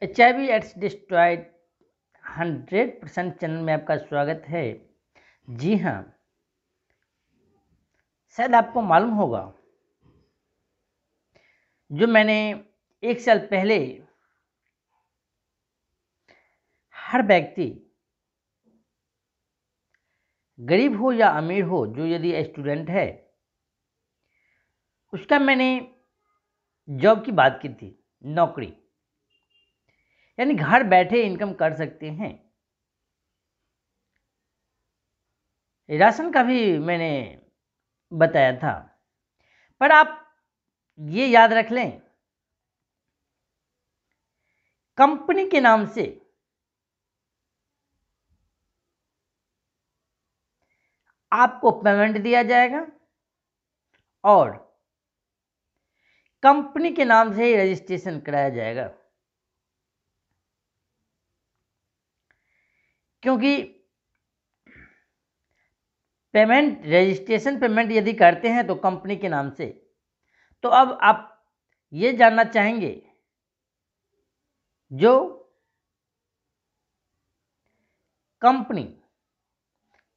HIV ads destroyed 100% channel में आपका स्वागत है। जी हाँ, शायद आपको मालूम होगा, जो मैंने 1 साल पहले हर व्यक्ति, गरीब हो या अमीर हो, जो यदि स्टूडेंट है, उसका मैंने जॉब की बात की थी, नौकरी, यानी घर बैठे इनकम कर सकते हैं। राशन का भी मैंने बताया था, पर आप ये याद रख लें, कंपनी के नाम से आपको पेमेंट दिया जाएगा और कंपनी के नाम से ही रजिस्ट्रेशन कराया जाएगा। क्योंकि रजिस्ट्रेशन पेमेंट यदि करते हैं तो कंपनी के नाम से, तो अब आप ये जानना चाहेंगे जो कंपनी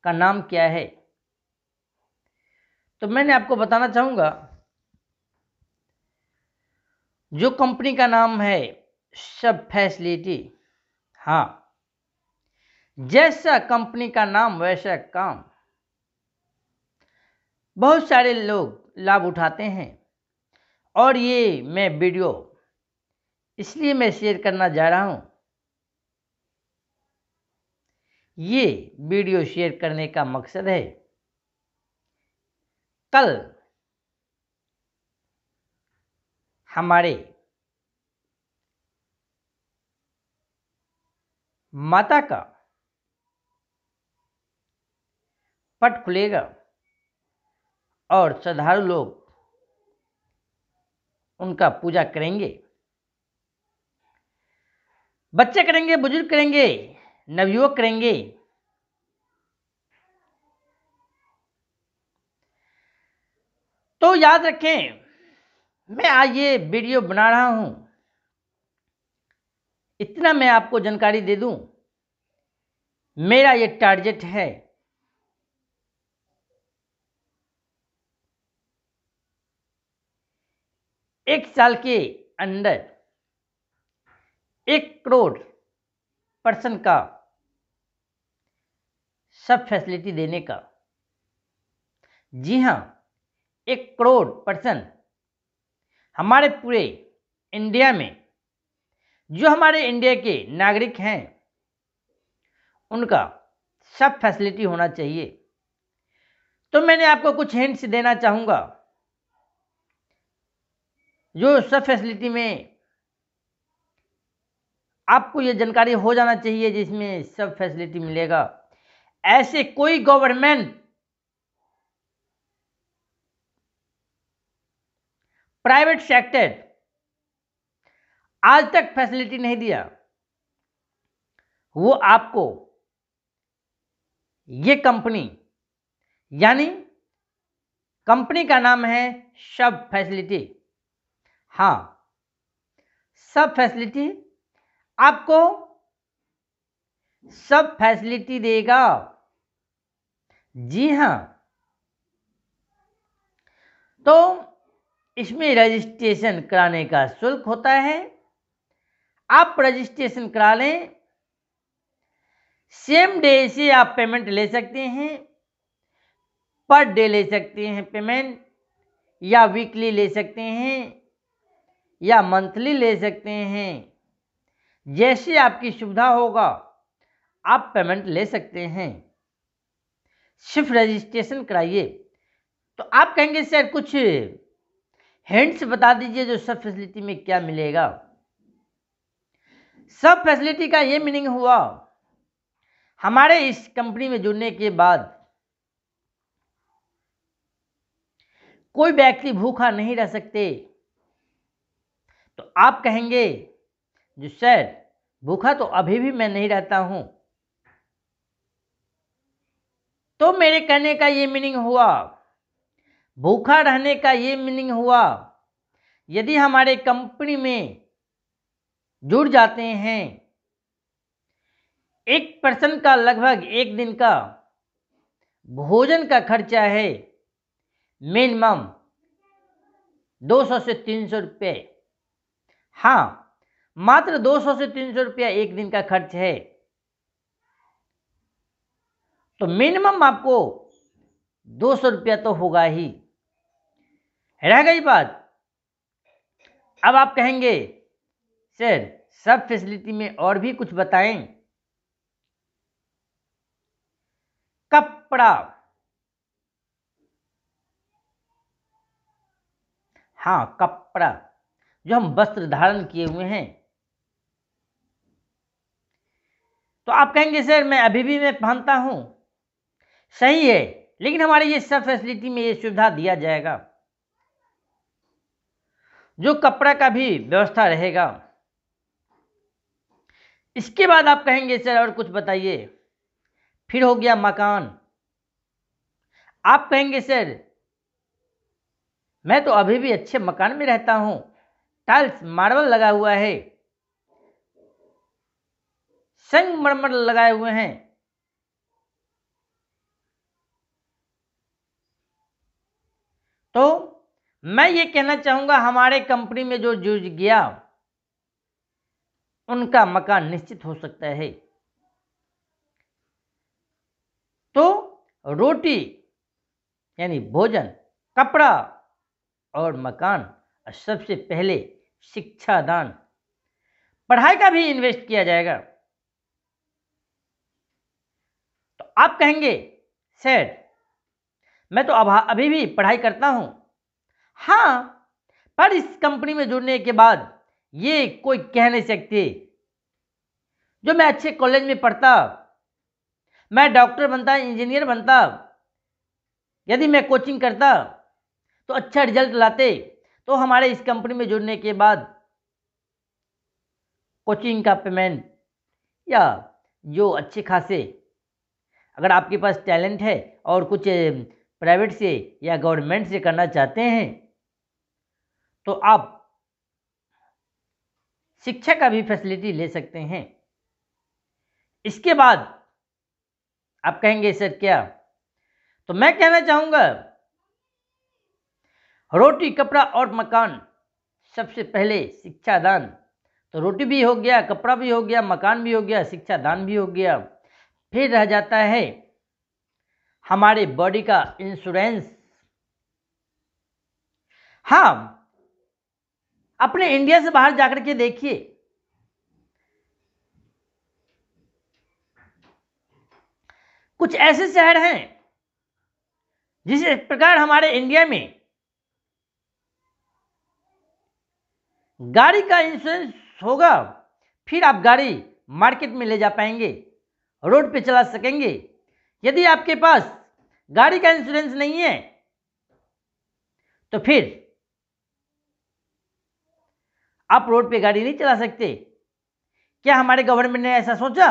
का नाम क्या है, तो मैंने आपको बताना चाहूँगा, जो कंपनी का नाम है सब फैसिलिटी। हाँ, जैसा कंपनी का नाम वैसा काम। बहुत सारे लोग लाभ उठाते हैं और ये मैं वीडियो इसलिए मैं शेयर करना जा रहा हूँ। ये वीडियो शेयर करने का मकसद है, कल हमारे माता का पट खुलेगा और श्रद्धालु लोग उनका पूजा करेंगे। बच्चे करेंगे, बुजुर्ग करेंगे, नवयुवक करेंगे। तो याद रखें, मैं आज ये वीडियो बना रहा हूं, इतना मैं आपको जानकारी दे दूं, मेरा ये टारगेट है, एक साल के अंदर 1 करोड़ पर्सन का सब फैसिलिटी देने का। जी हाँ, 1 करोड़ पर्सन हमारे पूरे इंडिया में, जो हमारे इंडिया के नागरिक हैं, उनका सब फैसिलिटी होना चाहिए। तो मैंने आपको कुछ हिंट्स देना चाहूँगा, जो सब फैसिलिटी में आपको ये जानकारी हो जाना चाहिए, जिसमें सब फैसिलिटी मिलेगा। ऐसे कोई गवर्नमेंट प्राइवेट सेक्टर आज तक फैसिलिटी नहीं दिया, वो आपको ये कंपनी, यानी कंपनी का नाम है सब फैसिलिटी। हाँ, सब फैसिलिटी आपको सब फैसिलिटी देगा। जी हाँ, तो इसमें रजिस्ट्रेशन कराने का शुल्क होता है। आप रजिस्ट्रेशन करा लें, सेम डे से आप पेमेंट ले सकते हैं, पर डे ले सकते हैं पेमेंट, या वीकली ले सकते हैं, या मंथली ले सकते हैं। जैसे आपकी सुविधा होगा आप पेमेंट ले सकते हैं। सिर्फ रजिस्ट्रेशन कराइए। तो आप कहेंगे सर कुछ हिंट्स बता दीजिए, जो सब फैसिलिटी में क्या मिलेगा। सब फैसिलिटी का ये मीनिंग हुआ, हमारे इस कंपनी में जुड़ने के बाद कोई व्यक्ति भूखा नहीं रह सकते। तो आप कहेंगे जो सर भूखा तो अभी भी मैं नहीं रहता हूं। तो मेरे कहने का ये मीनिंग हुआ, भूखा रहने का ये मीनिंग हुआ, यदि हमारे कंपनी में जुड़ जाते हैं। एक पर्सन का लगभग एक दिन का भोजन का खर्चा है मिनिमम 200 से 300 रुपये। हाँ, मात्र 200 से 300 रुपया एक दिन का खर्च है। तो मिनिमम आपको 200 रुपया तो होगा ही। रह गई बात, अब आप कहेंगे सर सब फैसिलिटी में और भी कुछ बताएं। कपड़ा, हाँ कपड़ा जो हम वस्त्र धारण किए हुए हैं। तो आप कहेंगे सर मैं अभी भी मैं पहनता हूं, सही है, लेकिन हमारे ये सब फैसिलिटी में ये सुविधा दिया जाएगा, जो कपड़ा का भी व्यवस्था रहेगा। इसके बाद आप कहेंगे सर और कुछ बताइए। फिर हो गया मकान। आप कहेंगे सर मैं तो अभी भी अच्छे मकान में रहता हूं, टाइल्स मार्बल लगा हुआ है, संगमरमर लगाए हुए हैं। तो मैं ये कहना चाहूंगा हमारे कंपनी में जो जुड़ गया उनका मकान निश्चित हो सकता है। तो रोटी यानी भोजन, कपड़ा और मकान, और सबसे पहले शिक्षा दान, पढ़ाई का भी इन्वेस्ट किया जाएगा। तो आप कहेंगे सर मैं तो अभी भी पढ़ाई करता हूं। हाँ, पर इस कंपनी में जुड़ने के बाद ये कोई कह नहीं सकते जो मैं अच्छे कॉलेज में पढ़ता, मैं डॉक्टर बनता, इंजीनियर बनता, यदि मैं कोचिंग करता तो अच्छा रिजल्ट लाते, तो हमारे इस कंपनी में जुड़ने के बाद कोचिंग का पेमेंट या जो अच्छे खासे, अगर आपके पास टैलेंट है और कुछ प्राइवेट से या गवर्नमेंट से करना चाहते हैं तो आप शिक्षा का भी फैसिलिटी ले सकते हैं। इसके बाद आप कहेंगे सर क्या, तो मैं कहना चाहूँगा रोटी, कपड़ा और मकान, सबसे पहले शिक्षा दान। तो रोटी भी हो गया, कपड़ा भी हो गया, मकान भी हो गया, शिक्षा दान भी हो गया। फिर रह जाता है हमारे बॉडी का इंश्योरेंस। हाँ, अपने इंडिया से बाहर जाकर के देखिए, कुछ ऐसे शहर हैं जिस प्रकार हमारे इंडिया में गाड़ी का इंश्योरेंस होगा, फिर आप गाड़ी मार्केट में ले जा पाएंगे, रोड पे चला सकेंगे। यदि आपके पास गाड़ी का इंश्योरेंस नहीं है तो फिर आप रोड पे गाड़ी नहीं चला सकते। क्या हमारे गवर्नमेंट ने ऐसा सोचा?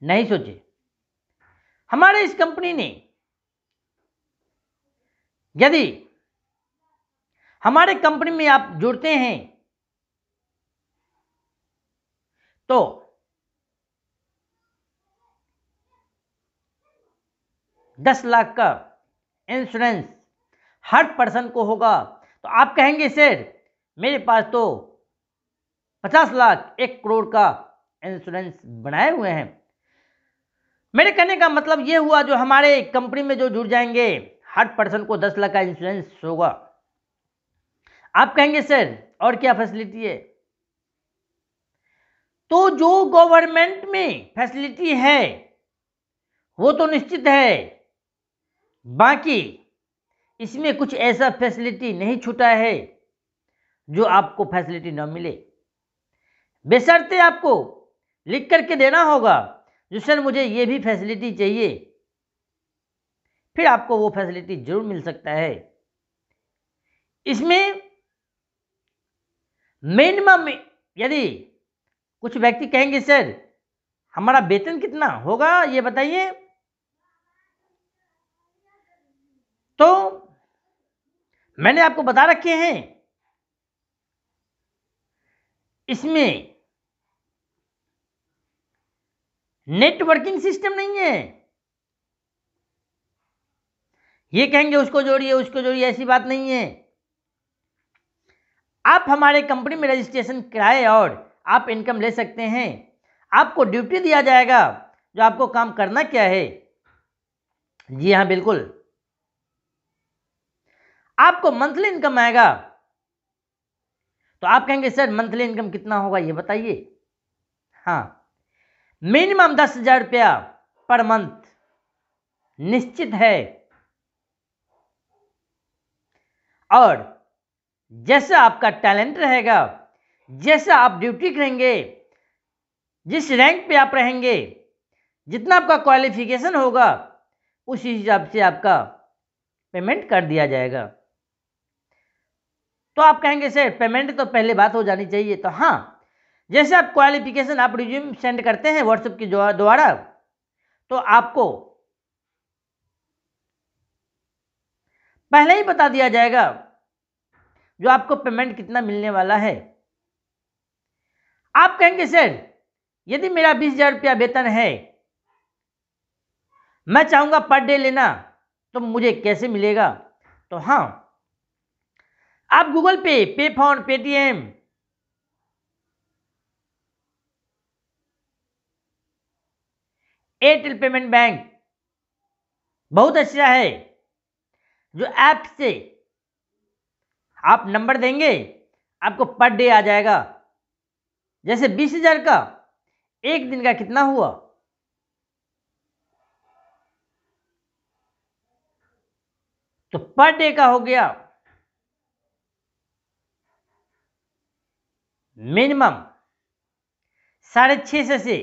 नहीं सोचे। हमारे इस कंपनी ने यदि हमारे कंपनी में आप जुड़ते हैं तो 10 लाख का इंश्योरेंस हर पर्सन को होगा। तो आप कहेंगे सर मेरे पास तो 50 लाख 1 करोड़ का इंश्योरेंस बनाए हुए हैं। मेरे कहने का मतलब ये हुआ जो हमारे कंपनी में जो जुड़ जाएंगे हर पर्सन को 10 लाख का इंश्योरेंस होगा। आप कहेंगे सर और क्या फैसिलिटी है? तो जो गवर्नमेंट में फैसिलिटी है वो तो निश्चित है, बाकी इसमें कुछ ऐसा फैसिलिटी नहीं छूटा है जो आपको फैसिलिटी न मिले। बेशर्ते आपको लिख करके देना होगा जो सर मुझे ये भी फैसिलिटी चाहिए, फिर आपको वो फैसिलिटी जरूर मिल सकता है। इसमें मिनिमम यदि कुछ व्यक्ति कहेंगे सर हमारा वेतन कितना होगा ये बताइए, तो मैंने आपको बता रखे हैं इसमें नेटवर्किंग सिस्टम नहीं है। ये कहेंगे उसको जोड़िए उसको जोड़िए, ऐसी बात नहीं है। आप हमारे कंपनी में रजिस्ट्रेशन कराए और आप इनकम ले सकते हैं। आपको ड्यूटी दिया जाएगा, जो आपको काम करना क्या है। जी हाँ, बिल्कुल। आपको मंथली इनकम आएगा। तो आप कहेंगे सर मंथली इनकम कितना होगा ये बताइए। हाँ, मिनिमम 10,000 रुपया पर मंथ निश्चित है। और जैसा आपका टैलेंट रहेगा, जैसा आप ड्यूटी करेंगे, जिस रैंक पे आप रहेंगे, जितना आपका क्वालिफिकेशन होगा, उसी हिसाब से आपका पेमेंट कर दिया जाएगा। तो आप कहेंगे सर पेमेंट तो पहले बात हो जानी चाहिए। तो हाँ, जैसे आप क्वालिफिकेशन आप रिज्यूम सेंड करते हैं व्हाट्सएप के द्वारा, तो आपको पहले ही बता दिया जाएगा जो आपको पेमेंट कितना मिलने वाला है। आप कहेंगे सर यदि मेरा 20,000 रुपया वेतन है, मैं चाहूंगा पर डे लेना, तो मुझे कैसे मिलेगा। तो हाँ, आप गूगल पे, पेफोन, पेटीएम, एयरटेल पेमेंट बैंक बहुत अच्छा है, जो ऐप से आप नंबर देंगे आपको पर डे आ जाएगा। जैसे 20,000 का एक दिन का कितना हुआ, तो पर डे का हो गया मिनिमम 650 से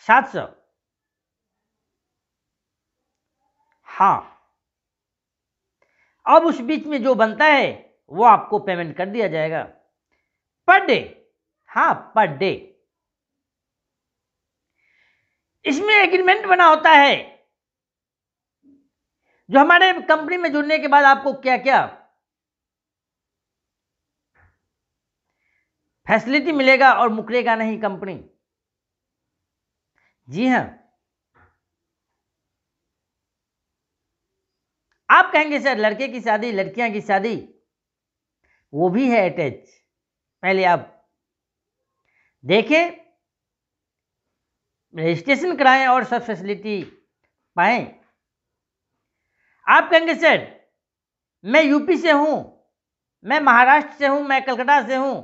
700। हाँ, अब उस बीच में जो बनता है वो आपको पेमेंट कर दिया जाएगा पर डे। हाँ, पर डे। इसमें एग्रीमेंट बना होता है, जो हमारे कंपनी में जुड़ने के बाद आपको क्या क्या फैसिलिटी मिलेगा और मुकरेगा नहीं कंपनी। जी हाँ, आप कहेंगे सर लड़के की शादी, लड़कियां की शादी, वो भी है अटैच। पहले आप देखें, रजिस्ट्रेशन कराएं और सब फैसिलिटी पाएं। आप कहेंगे सर मैं यूपी से हूं, मैं महाराष्ट्र से हूं, मैं कलकत्ता से हूं,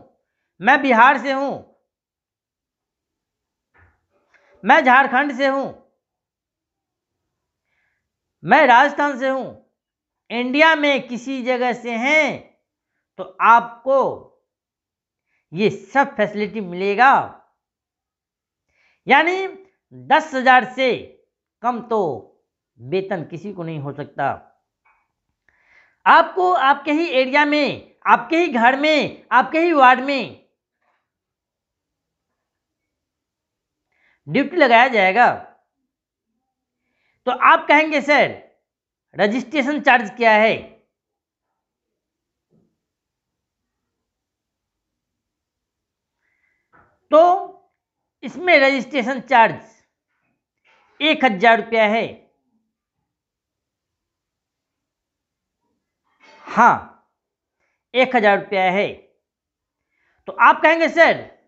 मैं बिहार से हूं, मैं झारखंड से हूं, मैं राजस्थान से हूं, इंडिया में किसी जगह से हैं, तो आपको ये सब फैसिलिटी मिलेगा। यानी 10,000 से कम तो वेतन किसी को नहीं हो सकता। आपको आपके ही एरिया में, आपके ही घर में, आपके ही वार्ड में ड्यूटी लगाया जाएगा। तो आप कहेंगे सर रजिस्ट्रेशन चार्ज क्या है। तो इसमें रजिस्ट्रेशन चार्ज 1,000 रुपया है। हाँ, 1,000 रुपया है। तो आप कहेंगे सर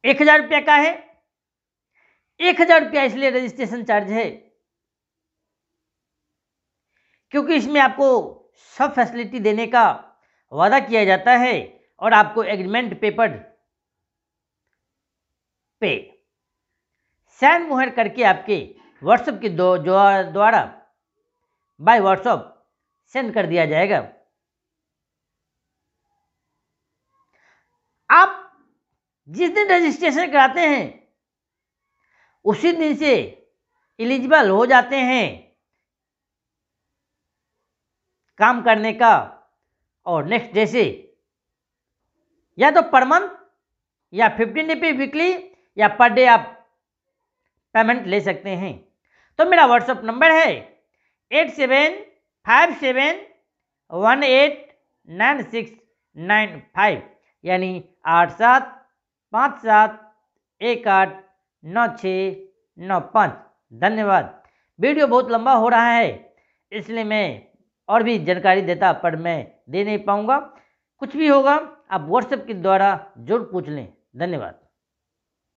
1,000 रुपया का है। 1,000 रुपया इसलिए रजिस्ट्रेशन चार्ज है क्योंकि इसमें आपको सब फैसिलिटी देने का वादा किया जाता है और आपको एग्रीमेंट पेपर पे साइन मुहर करके आपके व्हाट्सएप के द्वारा बाय व्हाट्सएप सेंड कर दिया जाएगा। आप जिस दिन रजिस्ट्रेशन कराते हैं उसी दिन से एलिजिबल हो जाते हैं काम करने का, और नेक्स्ट डे से या तो पर मंथ या 15 डे पे वीकली या पर डे आप पेमेंट ले सकते हैं। तो मेरा व्हाट्सएप नंबर है 87571896 9795 यानी 8757189695। धन्यवाद। वीडियो बहुत लंबा हो रहा है, इसलिए मैं और भी जानकारी देता पर मैं दे नहीं पाऊँगा। कुछ भी होगा आप व्हाट्सएप के द्वारा जरूर पूछ लें। धन्यवाद।